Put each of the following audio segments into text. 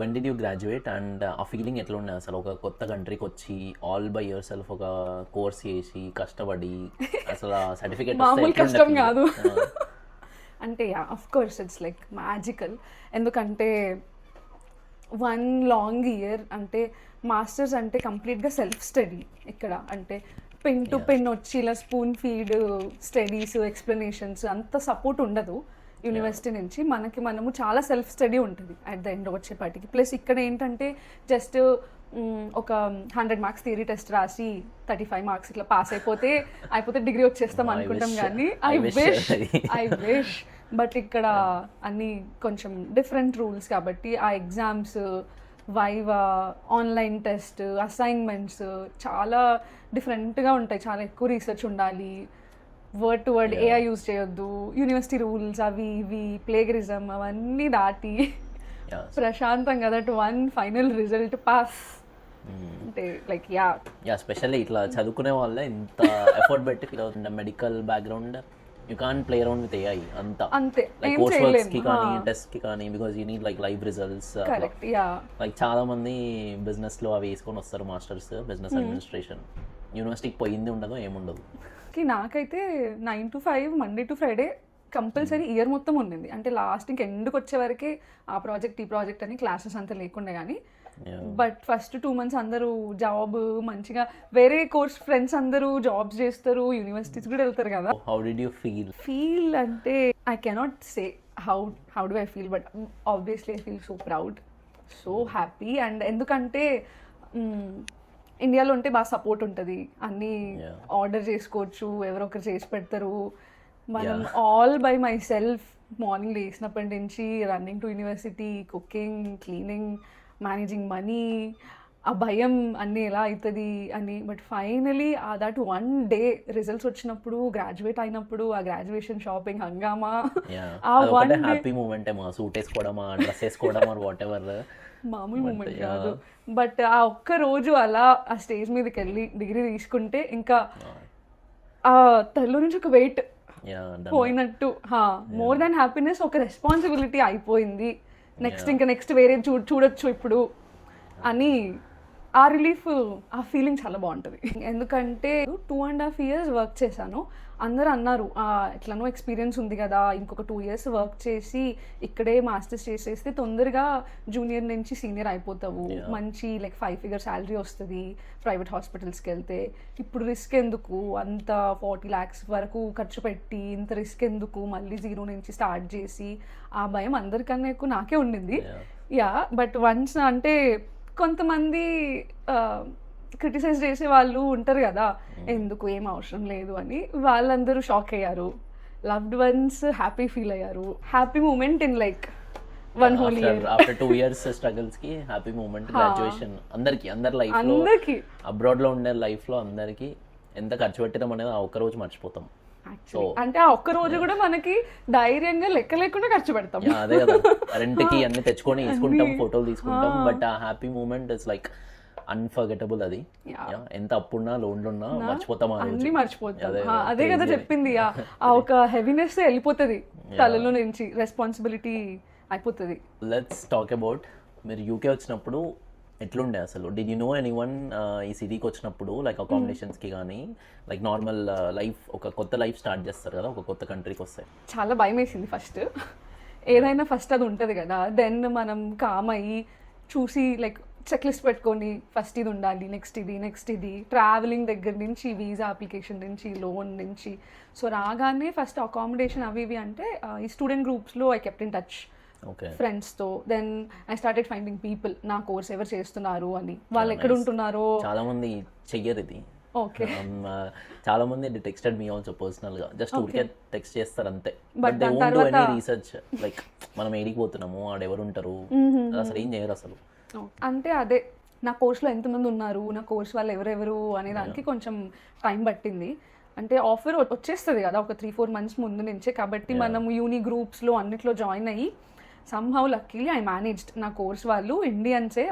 When did you graduate and ఆ feeling ఎట్లా ఉండే అసలు? ఒక కొత్త కంట్రీకి వచ్చి ఆల్ బై యువర్ సెల్ఫ్ ఒక కోర్స్ చేసి కష్టపడి అసలు ఆ సర్టిఫికేట్ మామూలు కష్టం కాదు. అంటే of course it's like magical. ఎందుకంటే 1 లాంగ్ ఇయర్, అంటే మాస్టర్స్ అంటే కంప్లీట్గా సెల్ఫ్ స్టడీ ఇక్కడ. అంటే పెన్ టు పెన్ వచ్చి ఇలా స్పూన్ ఫీడ్ స్టడీస్, ఎక్స్ప్లెనేషన్స్ అంత సపోర్ట్ ఉండదు యూనివర్సిటీ నుంచి. మనము చాలా సెల్ఫ్ స్టడీ ఉంటుంది అట్ ద ఎండ్ వచ్చేపాటికి. ప్లస్ ఇక్కడ ఏంటంటే జస్ట్ ఒక 100 మార్క్స్ థియరీ టెస్ట్ రాసి 35 మార్క్స్ ఇట్లా పాస్ అయిపోతే డిగ్రీ వచ్చేస్తాం అనుకుంటాం. కానీ ఐ విష్ బట్ ఇక్కడ అన్ని కొంచెం డిఫరెంట్ రూల్స్ కాబట్టి ఆ exams, viva, online test, assignments చాలా డిఫరెంట్గా ఉంటాయి. చాలా ఎక్కువ రీసెర్చ్ ఉండాలి. Word to word AI use చేయొద్దు. యూనివర్సిటీ రూల్స్ అవి ఇవి ప్లేగరిజం అవన్నీ దాటి ప్రశాంతంగా దట్ 1 ఫైనల్ రిజల్ట్ పాస్ అంటే లైక్ స్పెషల్లీ ఇట్లా చదువుకునే వాళ్ళ ఇంత ఎఫర్ట్ పెట్టి ఫీల్ అవుతుండే. Medical background you can't play around with AI అంతే లైక్ కోర్స్ వర్క్స్ కి కానీ టెస్ట్ కి కానీ, because you need like live results. Like చాలా మంది బిజినెస్ లో అవి వేసుకొని వస్తారు మాస్టర్స్, బిజినెస్ అడ్మినిస్ట్రేషన్. యూనివర్సిటీకి పోయింది ఉండదు, ఏముండదు. నాకైతే 9 to 5 Monday to Friday compulsory year మొత్తం ఉండింది. అంటే లాస్ట్ ఇంక ఎందుకు వచ్చే వరకే ఆ ప్రాజెక్ట్ ఈ ప్రాజెక్ట్ అని క్లాసెస్ అంతా లేకుండా. కానీ బట్ ఫస్ట్ 2 months అందరూ జాబ్ మంచిగా, వేరే కోర్స్ ఫ్రెండ్స్ అందరూ జాబ్స్ చేస్తారు, యూనివర్సిటీస్ కూడా వెళ్తారు కదా. హౌ డిడ్ యూ ఫీల్ అంటే I cannot say how do I feel, but obviously I feel so proud, so happy. And ఎందుకంటే ఇండియాలో ఉంటే బాగా సపోర్ట్ ఉంటుంది, అన్నీ ఆర్డర్ చేసుకోవచ్చు, ఎవరో ఒకరు చేసి పెడతారు. మనం all by myself morning లేచినప్పటి నుంచి running to university, cooking, cleaning, managing money, ఆ భయం అన్నీ ఎలా అవుతుంది అని. But finally that 1 day results వచ్చినప్పుడు, గ్రాడ్యుయేట్ అయినప్పుడు, ఆ గ్రాడ్యుయేషన్ షాపింగ్ హంగామా, ఆ 1 day హ్యాపీ మూమెంట్. సూట్ వేసుకోవడమా, డ్రెస్ వేసుకోవడమా, వాట్ ఎవర్, మామూలు మూమెంట్ కాదు. బట్ ఆ ఒక్క రోజు అలా ఆ స్టేజ్ మీదకి వెళ్ళి డిగ్రీ తీసుకుంటే ఇంకా ఆ తల్లి నుంచి ఒక వెయిట్ పోయినట్టు, మోర్ దాన్ హ్యాపీనెస్ ఒక రెస్పాన్సిబిలిటీ అయిపోయింది. నెక్స్ట్ వేరే చూడొచ్చు ఇప్పుడు అని ఆ రిలీఫ్, ఆ ఫీలింగ్ చాలా బాగుంటుంది. ఎందుకంటే 2.5 years వర్క్ చేశాను. అందరూ అన్నారు ఎట్లనో ఎక్స్పీరియన్స్ ఉంది కదా, ఇంకొక 2 years వర్క్ చేసి ఇక్కడే మాస్టర్స్ చేసేస్తే తొందరగా జూనియర్ నుంచి సీనియర్ అయిపోతావు, మంచి లైక్ 5 figure శాలరీ వస్తుంది ప్రైవేట్ హాస్పిటల్స్కి వెళ్తే. ఇప్పుడు రిస్క్ ఎందుకు, అంత 40 lakhs వరకు ఖర్చు పెట్టి ఇంత రిస్క్ ఎందుకు, మళ్ళీ 0 నుంచి స్టార్ట్ చేసి, ఆ భయం అందరికన్నా ఎక్కువ నాకే ఉండింది. బట్ వన్స్ అంటే కొంతమంది క్రిటిసైజ్ చేసే వాళ్ళు ఉంటారు కదా, ఎందుకు ఏం అవసరం లేదు అని, వాళ్ళందరూ షాక్ అయ్యారు. లవ్డ్ వన్స్ హ్యాపీ ఫీల్ అయ్యారు. Happy moment in like 1 whole year. After 2 years struggles కి హ్యాపీ మూమెంట్ గ్రాడ్యుయేషన్. అందరి లైఫ్ లో, అబ్రాడ్ లో ఉండే లైఫ్ లో అందరికి ఎంత ఖర్చు పెట్టడం అనేది ఆ ఒక్క రోజు మర్చిపోతాం. అంటే ఆ ఒక్క రోజు కూడా మనకి ధైర్యంగా లెక్క లేకుండా ఖర్చు పెడతాం. అదే కదా, రెంట్ కి అన్ని తెచ్చుకొని తీసుకుంటాం, ఫోటోలు తీసుకుంటాం. బట్ ఆ happy moment is like unforgettable. అది ఎంత అప్పున్నా లోన్లున్నా మర్చిపోతాం, అన్ని మర్చిపోతాం. అదే కదా చెప్పింది, ఆ ఒక హెవీనెస్ వెళ్ళిపోతుంది తలలో నుంచి, రెస్పాన్సిబిలిటీ అయిపోతుంది. లెట్స్ టాక్ అబౌట్ మీరు యూకే వచ్చినప్పుడు ఎట్లుండే అసలు? డిడ్ యూ నో ఎనీవన్ ఈ సిటీకి వచ్చినప్పుడు, లైక్ అకామిడేషన్స్కి కానీ, లైక్ నార్మల్ లైఫ్, ఒక కొత్త లైఫ్ స్టార్ట్ చేస్తారు కదా ఒక కొత్త కంట్రీకి వస్తే? చాలా భయం వేసింది ఫస్ట్. ఏదైనా ఫస్ట్ అది ఉంటుంది కదా, దెన్ మనం కామ్ అయ్యి చూసి లైక్ చెక్ లిస్ట్ పెట్టుకొని ఫస్ట్ ఇది ఉండాలి, నెక్స్ట్ ఇది ట్రావెలింగ్ దగ్గర నుంచి, వీసా అప్లికేషన్ నుంచి, లోన్ నుంచి. సో రాగానే ఫస్ట్ అకామిడేషన్ అవి ఇవి అంటే ఈ స్టూడెంట్ గ్రూప్స్లో ఐ కెప్ట్ ఇన్ టచ్ ఫ్రెండ్స్తో. Then I started finding people, నా కోర్స్ ఎవరు చేస్తున్నారు అని, వాళ్ళు ఎక్కడ ఉంటున్నారో. చాలా మంది చెయ్యరు ఇది. చాలా మంది టెక్స్టెడ్ మీ ఆల్సో పర్సనల్ గా, జస్ట్ ఊరికే టెక్స్ట్ చేస్తారు అంతే. But they won't do any research, like మనం ఏడికి పోతున్నాము, ఆడెవరు ఉంటారు, అసలు ఏం చేయరు అసలు. అంటే అదే నా కోర్స్లో ఎంతమంది ఉన్నారు, నా కోర్స్ వాళ్ళు ఎవరెవరు అనే దానికి కొంచెం టైం పట్టింది. అంటే ఆఫర్ వచ్చేస్తుంది కదా ఒక 3-4 months ముందు నుంచే. కాబట్టి మనం యూని గ్రూప్స్లో అన్నిట్లో జాయిన్ అయ్యి సమ్హౌ లక్కీలీ ఐ మేనేజ్డ్. నా కోర్స్ వాళ్ళు ఇండియన్సే,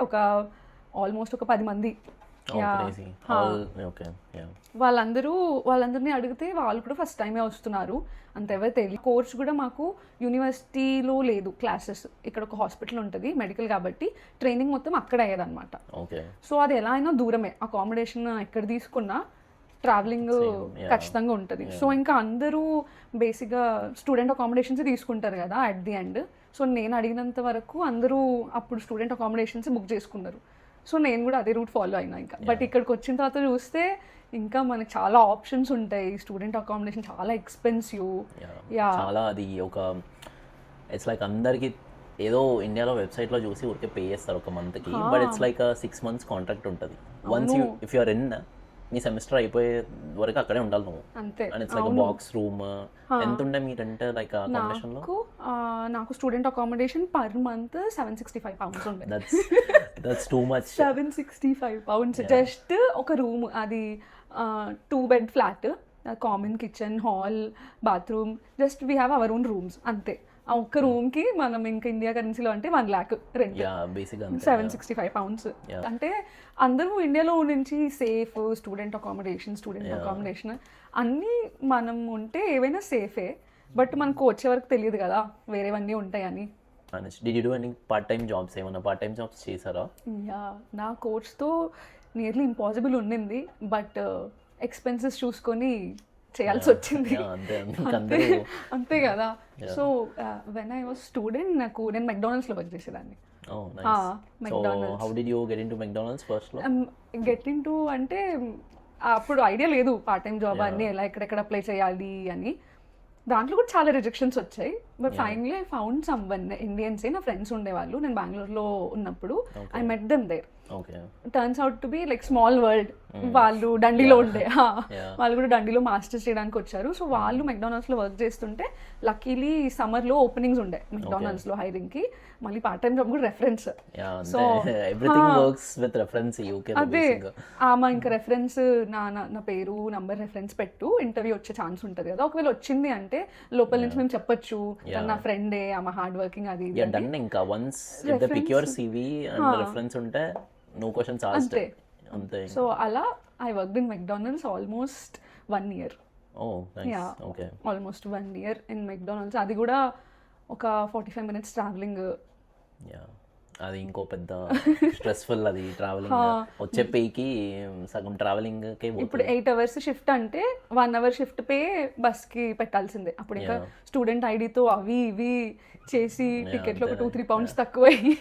ఆల్మోస్ట్ ఒక 10 మంది ఓకే వాళ్ళందరినీ అడిగితే వాళ్ళు కూడా ఫస్ట్ టైమే వస్తున్నారు, అంత ఎవరు తెలియదు. కోర్స్ కూడా మాకు యూనివర్సిటీలో లేదు క్లాసెస్, ఇక్కడ ఒక హాస్పిటల్ ఉంటుంది మెడికల్ కాబట్టి ట్రైనింగ్ మొత్తం అక్కడ అయ్యేదన్నమాట. సో అది ఎలా అయినా దూరమే, అకామిడేషన్ ఎక్కడ తీసుకున్నా ట్రావెలింగ్ ఖచ్చితంగా ఉంటుంది. సో ఇంకా అందరూ బేసిక్గా స్టూడెంట్ అకామిడేషన్స్ తీసుకుంటారు కదా అట్ ది ఎండ్. సో నేను అడిగినంత వరకు అందరూ అప్పుడు స్టూడెంట్ అకామిడేషన్స్ బుక్ చేసుకున్నారు. సో నేను కూడా అదే రూట్ ఫాలో అయినా ఇంకా. బట్ ఇక్కడికి వచ్చిన తర్వాత చూస్తే ఇంకా మనకి చాలా ఆప్షన్స్ ఉంటాయి. స్టూడెంట్ అకామిడేషన్ చాలా ఎక్స్పెన్సివ్. చాలా అది ఒక ఇట్స్ లైక్ అందరికి ఏదో ఇండియాలో వెబ్సైట్లో చూసి ఊరికే పే చేస్తారు ఒక మంత్కి, but it's like 6 months contract ఉంటుంది. వన్స్ ఇఫ్ యూఆర్ ఇన్ నీ సెమిస్టర్ అయిపోయే వరకు అక్కడే ఉండాలి నువ్వు. అంతే. And it's like box room. ఎంత ఉండే మీ రెంట్ లైక్ అకామిడేషన్ లో? నాకు స్టూడెంట్ అకామిడేషన్ పర్ మంత్ £765 ఉండే. That's too much. £765 జస్ట్ ఒక రూమ్, అది 2-bed flat, common kitchen, hall, bathroom, just we have our own rooms అంతే. ఆ ఒక్క రూమ్ కి మనం ఇంకా ఇండియా కరెన్సీలో అంటే 1 lakh రెంట్. £765. అంటే అందరూ ఇండియాలో నుంచి సేఫ్ స్టూడెంట్ అకామిడేషన్ అన్నీ మనం ఉంటే ఏవైనా సేఫే, బట్ మనకు వచ్చే వరకు తెలియదు కదా వేరేవన్నీ ఉంటాయని. Did you do any part-time jobs? ఏమన్నా part-time jobs చేశారా? నా కోర్స్తో నియర్లీ ఇంపాసిబుల్ ఉండింది, బట్ ఎక్స్పెన్సెస్ చూసుకొని చేయాల్సి వచ్చింది. అంతే కదా. So when I was student నేను మెక్డానల్డ్స్లో వర్క్ చేసేదాన్ని. గెట్ ఇన్ టు అంటే అప్పుడు ఐడియా లేదు పార్ట్ టైం జాబ్ అన్ని ఎలా ఎక్కడెక్కడ అప్లై చేయాలి అని. దాంట్లో కూడా చాలా రిజెక్షన్స్ వచ్చాయి, but finally I found someone ఇండియన్సే, నా ఫ్రెండ్స్ ఉండేవాళ్ళు. నేను బెంగళూరులో ఉన్నప్పుడు I met them there. Turns out to be like small world. వాళ్ళు డండీలో ఉండే, వాళ్ళు కూడా డండీలో మాస్టర్స్ చేయడానికి వచ్చారు. సో వాళ్ళు మెక్డానల్డ్స్ లో వర్క్ చేస్తుంటే లక్కీలీ సమ్మర్ లో ఓపెనింగ్స్ ఉండే మెక్డానల్డ్స్ లో హైరింగ్ కి. మళ్ళీ పార్ట్ టైం జాబ్ కూడా రెఫరెన్స్. సో అదే ఆమె ఇంకా రెఫరెన్స్ నా పేరు నంబర్ రెఫరెన్స్ పెట్టు, ఇంటర్వ్యూ వచ్చే ఛాన్స్ ఉంటుంది కదా. ఒకవేళ వచ్చింది అంటే లోపల నుంచి మేము చెప్పొచ్చు నా ఫ్రెండే, ఆమె హార్డ్ వర్కింగ్, అది ఇంకా once they pick your CV and reference ఉంటే నో క్వశ్చన్స్ ఆస్క్డ్. అంతే. సో అలా I worked in McDonald's almost 1 year. Almost 1 year in McDonald's. అది కూడా ఒక 45 minutes ట్రావెలింగ్. అది ఇంకో పెద్ద స్ట్రెస్ఫుల్. అది ట్రావెలింగ్ వచ్చే పేకి సగం ట్రావెలింగ్ కే. ఇప్పుడు 8 hours షిఫ్ట్ అంటే 1 hour షిఫ్ట్ పే బస్ కి పెట్టాల్సిందే. అప్పుడు ఇంకా స్టూడెంట్ ఐడితో అవి ఇవి చేసి టికెట్లో ఒక £2-3 తక్కువయ్యి